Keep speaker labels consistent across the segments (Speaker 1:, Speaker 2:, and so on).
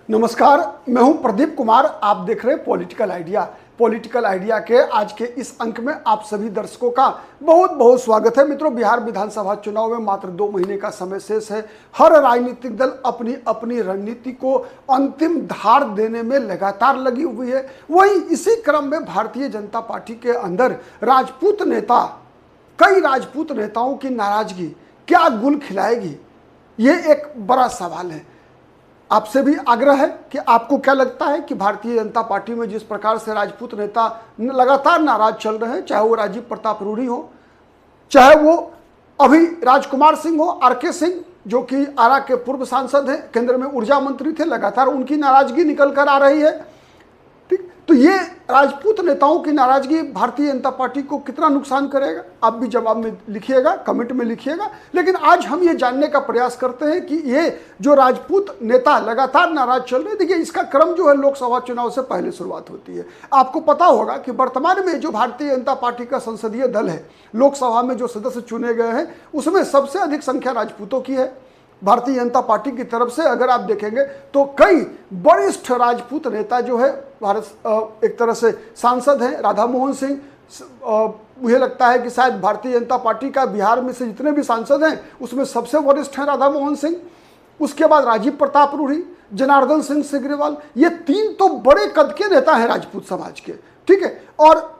Speaker 1: नमस्कार, मैं हूं प्रदीप कुमार। आप देख रहे हैं पॉलिटिकल आइडिया। पॉलिटिकल आइडिया के आज के इस अंक में आप सभी दर्शकों का बहुत बहुत स्वागत है। मित्रों, बिहार विधानसभा चुनाव में मात्र 2 महीने का समय शेष है। हर राजनीतिक दल अपनी अपनी रणनीति को अंतिम धार देने में लगातार लगी हुई है। वहीं इसी क्रम में भारतीय जनता पार्टी के अंदर कई राजपूत नेताओं की नाराजगी क्या गुल खिलाएगी, ये एक बड़ा सवाल है। आपसे भी आग्रह है कि आपको क्या लगता है कि भारतीय जनता पार्टी में जिस प्रकार से राजपूत नेता लगातार नाराज चल रहे हैं, चाहे वो राजीव प्रताप रूढ़ी हो, चाहे वो अभी राजकुमार सिंह हो, आरके सिंह जो कि आरा के पूर्व सांसद हैं, केंद्र में ऊर्जा मंत्री थे, लगातार उनकी नाराजगी निकल कर आ रही है। ठीक, तो ये राजपूत नेताओं की नाराजगी भारतीय जनता पार्टी को कितना नुकसान करेगा, आप भी जवाब में लिखिएगा, कमेंट में लिखिएगा। लेकिन आज हम ये जानने का प्रयास करते हैं कि ये जो राजपूत नेता लगातार नाराज चल रहे हैं, देखिए इसका क्रम जो है लोकसभा चुनाव से पहले शुरुआत होती है। आपको पता होगा कि वर्तमान में जो भारतीय जनता पार्टी का संसदीय दल है, लोकसभा में जो सदस्य चुने गए हैं, उसमें सबसे अधिक संख्या राजपूतों की है। भारतीय जनता पार्टी की तरफ से अगर आप देखेंगे तो कई वरिष्ठ राजपूत नेता जो है भारत एक तरह से सांसद हैं। राधा मोहन सिंह, मुझे लगता है कि शायद भारतीय जनता पार्टी का बिहार में से जितने भी सांसद हैं उसमें सबसे वरिष्ठ हैं राधा मोहन सिंह। उसके बाद राजीव प्रताप रूढ़ी, जनार्दन सिंह सिग्रीवाल, ये 3 तो बड़े कद के नेता हैं राजपूत समाज के। ठीक है, और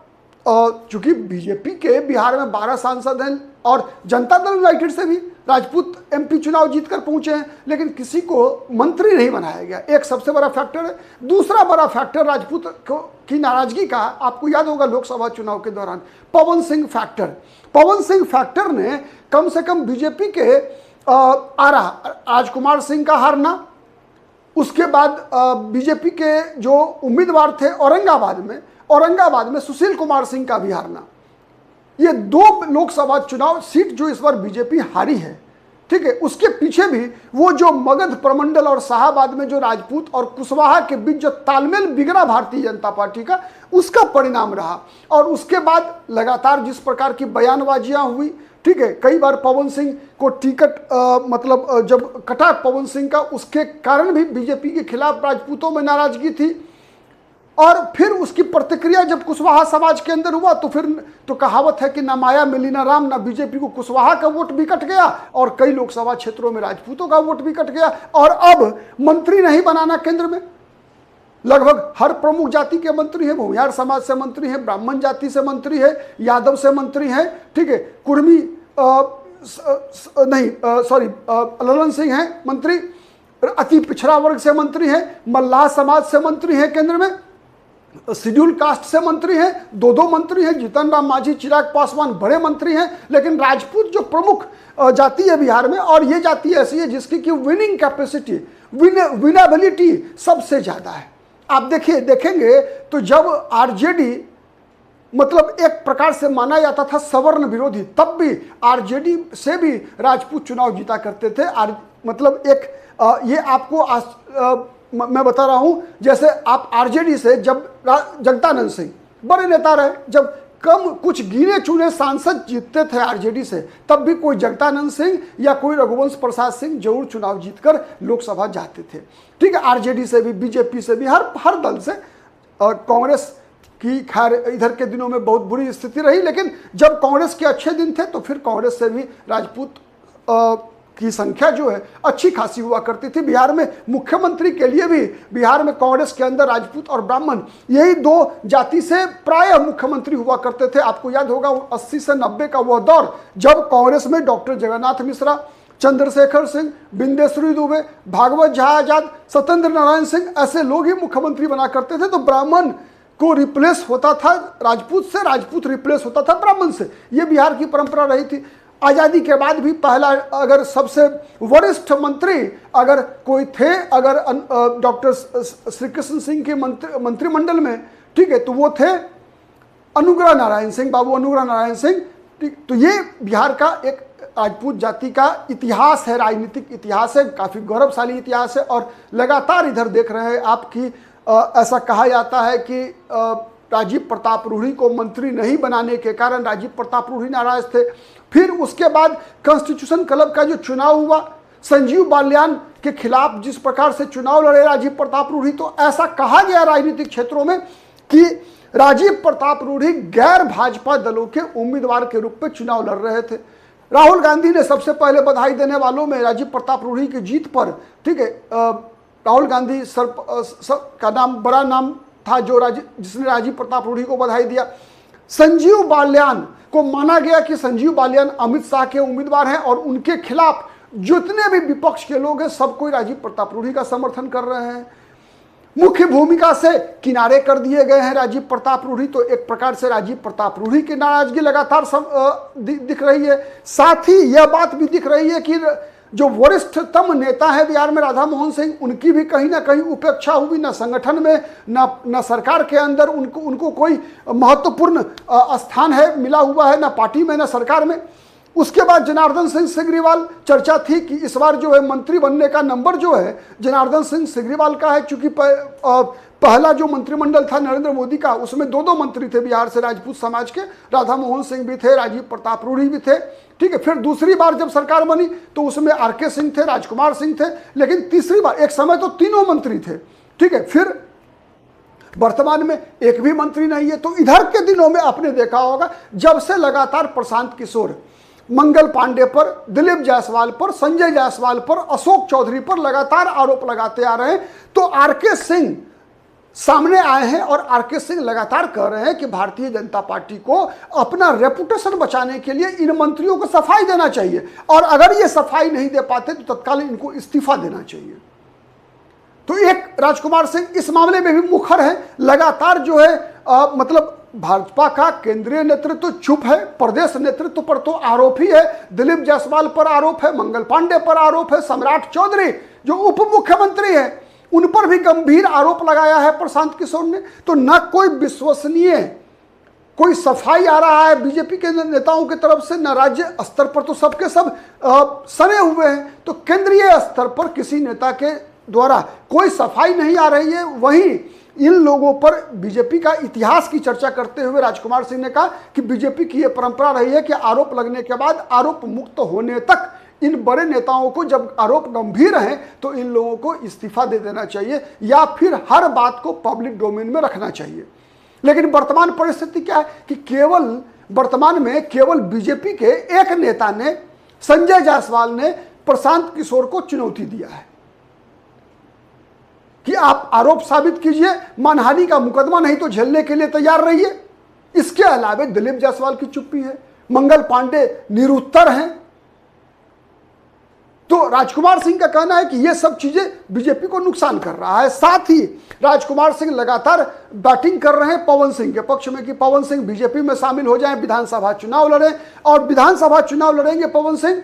Speaker 1: चूंकि बीजेपी के बिहार में 12 सांसद हैं और जनता दल यूनाइटेड से भी राजपूत एमपी चुनाव जीतकर पहुंचे हैं, लेकिन किसी को मंत्री नहीं बनाया गया। एक सबसे बड़ा फैक्टर है। दूसरा बड़ा फैक्टर राजपूत की नाराजगी का, आपको याद होगा लोकसभा चुनाव के दौरान पवन सिंह फैक्टर ने कम से कम बीजेपी के आरा राजकुमार सिंह का हारना, उसके बाद बीजेपी के जो उम्मीदवार थे औरंगाबाद में सुशील कुमार सिंह का भी हारना, ये 2 लोकसभा चुनाव सीट जो इस बार बीजेपी हारी है। ठीक है, उसके पीछे भी वो जो मगध प्रमंडल और शाहाबाद में जो राजपूत और कुशवाहा के बीच जो तालमेल बिगड़ा भारतीय जनता पार्टी का, उसका परिणाम रहा। और उसके बाद लगातार जिस प्रकार की बयानबाजियां हुई, ठीक है, कई बार पवन सिंह को टिकट जब कटा पवन सिंह का, उसके कारण भी बीजेपी के खिलाफ राजपूतों में नाराजगी थी। और फिर उसकी प्रतिक्रिया जब कुशवाहा समाज के अंदर हुआ तो फिर तो कहावत है कि ना माया मिली ना राम, ना बीजेपी को कुशवाहा का वोट भी कट गया और कई लोकसभा क्षेत्रों में राजपूतों का वोट भी कट गया। और अब मंत्री नहीं बनाना केंद्र में, लगभग हर प्रमुख जाति के मंत्री हैं। भूमिहार समाज से मंत्री हैं, ब्राह्मण जाति से मंत्री है, यादव से मंत्री हैं, ठीक है, कुर्मी ललन सिंह हैं मंत्री, अति पिछड़ा वर्ग से मंत्री हैं, मल्लाह समाज से मंत्री हैं, केंद्र में शेड्यूल कास्ट से मंत्री हैं, 2 मंत्री हैं, जीतन राम मांझी, चिराग पासवान बड़े मंत्री हैं। लेकिन राजपूत जो प्रमुख जाति है बिहार में, और ये जाति ऐसी है जिसकी कि विनिंग कैपेसिटी, विनेबिलिटी सबसे ज्यादा है। आप देखेंगे तो जब आरजेडी मतलब एक प्रकार से माना जाता था सवर्ण विरोधी, तब भी आरजेडी से भी राजपूत चुनाव जीता करते थे। मतलब एक ये आपको मैं बता रहा हूं, जैसे आप आरजेडी से जब जगदानंद सिंह बड़े नेता रहे, जब कम कुछ गिने चुने सांसद जीतते थे आरजेडी से, तब भी कोई जगदानंद सिंह या कोई रघुवंश प्रसाद सिंह जरूर चुनाव जीतकर लोकसभा जाते थे। ठीक है, आरजेडी से भी, बीजेपी से भी, हर दल से। कांग्रेस की खैर इधर के दिनों में बहुत बुरी स्थिति रही, लेकिन जब कांग्रेस के अच्छे दिन थे तो फिर कांग्रेस से भी राजपूत की संख्या जो है अच्छी खासी हुआ करती थी। बिहार में मुख्यमंत्री के लिए भी बिहार में कांग्रेस के अंदर राजपूत और ब्राह्मण, यही 2 जाति से प्रायः मुख्यमंत्री हुआ करते थे। आपको याद होगा 80 से 90 का वह दौर जब कांग्रेस में डॉक्टर जगन्नाथ मिश्रा, चंद्रशेखर सिंह, बिंदेश्वरी दुबे, भागवत झा आजाद, सत्येंद्र नारायण सिंह, ऐसे लोग ही मुख्यमंत्री बना करते थे। तो ब्राह्मण को रिप्लेस होता था राजपूत से, राजपूत रिप्लेस होता था ब्राह्मण से। ये बिहार की परंपरा रही थी। आज़ादी के बाद भी पहला अगर सबसे वरिष्ठ मंत्री अगर कोई थे, अगर डॉक्टर श्री कृष्ण सिंह के मंत्रिमंडल में, ठीक है, तो वो थे अनुग्रह नारायण सिंह, बाबू अनुग्रह नारायण सिंह। ठीक, तो ये बिहार का एक राजपूत जाति का इतिहास है, राजनीतिक इतिहास है, काफ़ी गौरवशाली इतिहास है। और लगातार इधर देख रहे हैं आपकी ऐसा कहा जाता है कि राजीव प्रताप रूढ़ी को मंत्री नहीं बनाने के कारण राजीव प्रताप रूढ़ी नाराज थे। फिर उसके बाद कॉन्स्टिट्यूशन क्लब का जो चुनाव हुआ, संजीव बालियान के खिलाफ जिस प्रकार से चुनाव लड़े राजीव प्रताप रूढ़ी, तो ऐसा कहा गया राजनीतिक क्षेत्रों में कि राजीव प्रताप रूढ़ी गैर भाजपा दलों के उम्मीदवार के रूप में चुनाव लड़ रहे थे। राहुल गांधी ने सबसे पहले बधाई देने वालों में राजीव प्रताप रूढ़ी की जीत पर, ठीक है, राहुल गांधी का नाम बड़ा नाम था जिसने राजीव प्रताप रूढ़ी को बधाई दिया। संजीव बालियान को माना गया कि संजीव बालियान अमित शाह के उम्मीदवार हैं और उनके खिलाफ जितने भी विपक्ष के लोग हैं सब कोई राजीव प्रताप रूढ़ी का समर्थन कर रहे हैं। मुख्य भूमिका से किनारे कर दिए गए हैं राजीव प्रताप रूढ़ी, तो एक प्रकार से राजीव प्रताप रूढ़ी की नाराजगी लगातार दिख रही है। साथ ही यह बात भी दिख रही है कि जो वरिष्ठतम नेता है बिहार में राधा मोहन सिंह, उनकी भी कहीं ना कहीं उपेक्षा हुई, ना संगठन में ना सरकार के अंदर उनको कोई महत्वपूर्ण स्थान है मिला हुआ है, ना पार्टी में ना सरकार में। उसके बाद जनार्दन सिंह सिग्रीवाल, चर्चा थी कि इस बार जो है मंत्री बनने का नंबर जो है जनार्दन सिंह सिग्रीवाल का है, चूंकि पहला जो मंत्रिमंडल था नरेंद्र मोदी का उसमें दो मंत्री थे बिहार से राजपूत समाज के, राधा मोहन सिंह भी थे, राजीव प्रताप रूढ़ी भी थे, ठीक है। फिर दूसरी बार जब सरकार बनी तो उसमें आरके सिंह थे, राजकुमार सिंह थे, लेकिन तीसरी बार एक समय तो तीनों मंत्री थे, ठीक है। फिर वर्तमान में एक भी मंत्री नहीं है। तो इधर के दिनों में आपने देखा होगा जब से लगातार प्रशांत किशोर मंगल पांडे पर, दिलीप जायसवाल पर, संजय जायसवाल पर, अशोक चौधरी पर लगातार आरोप लगाते आ रहे हैं, तो आरके सिंह सामने आए हैं और आरके सिंह लगातार कह रहे हैं कि भारतीय जनता पार्टी को अपना रेपुटेशन बचाने के लिए इन मंत्रियों को सफाई देना चाहिए और अगर ये सफाई नहीं दे पाते तो तत्काल इनको इस्तीफा देना चाहिए। तो एक राजकुमार सिंह इस मामले में भी मुखर है, लगातार जो है मतलब भाजपा का केंद्रीय नेतृत्व चुप है, प्रदेश नेतृत्व पर तो आरोप ही है, दिलीप जायसवाल पर आरोप है, मंगल पांडे पर आरोप है, सम्राट चौधरी जो उप मुख्यमंत्री है उन पर भी गंभीर आरोप लगाया है प्रशांत किशोर ने। तो न कोई विश्वसनीय कोई सफाई आ रहा है बीजेपी के नेताओं की तरफ से, न राज्य स्तर पर तो सबके सब सने हुए हैं, तो केंद्रीय स्तर पर किसी नेता के द्वारा कोई सफाई नहीं आ रही है। वहीं इन लोगों पर बीजेपी का इतिहास की चर्चा करते हुए राजकुमार सिंह ने कहा कि बीजेपी की यह परंपरा रही है कि आरोप लगने के बाद आरोप मुक्त होने तक इन बड़े नेताओं को, जब आरोप गंभीर हैं तो इन लोगों को इस्तीफा दे देना चाहिए या फिर हर बात को पब्लिक डोमेन में रखना चाहिए। लेकिन वर्तमान परिस्थिति क्या है कि वर्तमान में केवल बीजेपी के एक नेता ने, संजय जायसवाल ने प्रशांत किशोर को चुनौती दिया है कि आप आरोप साबित कीजिए, मानहानि का मुकदमा नहीं तो झेलने के लिए तैयार रहिए। इसके अलावा दिलीप जायसवाल की चुप्पी है, मंगल पांडे निरुत्तर हैं। तो राजकुमार सिंह का कहना है कि यह सब चीजें बीजेपी को नुकसान कर रहा है। साथ ही राजकुमार सिंह लगातार बैटिंग कर रहे हैं पवन सिंह के पक्ष में कि पवन सिंह बीजेपी में शामिल हो जाएं, विधानसभा चुनाव लड़ें, और विधानसभा चुनाव लड़ेंगे पवन सिंह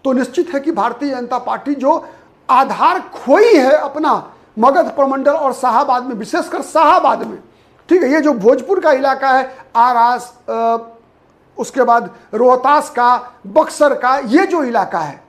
Speaker 1: तो निश्चित है कि भारतीय जनता पार्टी जो आधार खोई है अपना मगध प्रमंडल और शाहाबाद में, विशेषकर शाहाबाद में, ठीक है, ये जो भोजपुर का इलाका है, आरास, उसके बाद रोहतास का, बक्सर का, ये जो इलाका है,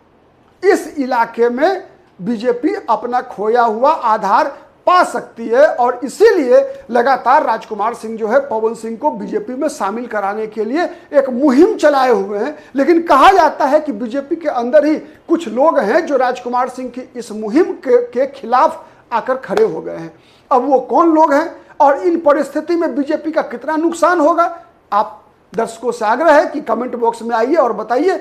Speaker 1: इस इलाके में बीजेपी अपना खोया हुआ आधार पा सकती है और इसीलिए लगातार राजकुमार सिंह जो है पवन सिंह को बीजेपी में शामिल कराने के लिए एक मुहिम चलाए हुए हैं। लेकिन कहा जाता है कि बीजेपी के अंदर ही कुछ लोग हैं जो राजकुमार सिंह की इस मुहिम के खिलाफ आकर खड़े हो गए हैं। अब वो कौन लोग हैं और इन परिस्थिति में बीजेपी का कितना नुकसान होगा, आप दर्शकों से आग्रह है कि कमेंट बॉक्स में आइए और बताइए।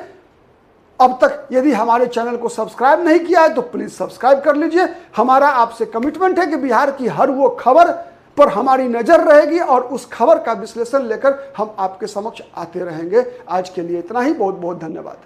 Speaker 1: अब तक यदि हमारे चैनल को सब्सक्राइब नहीं किया है तो प्लीज सब्सक्राइब कर लीजिए। हमारा आपसे कमिटमेंट है कि बिहार की हर वो खबर पर हमारी नजर रहेगी और उस खबर का विश्लेषण लेकर हम आपके समक्ष आते रहेंगे। आज के लिए इतना ही, बहुत बहुत धन्यवाद।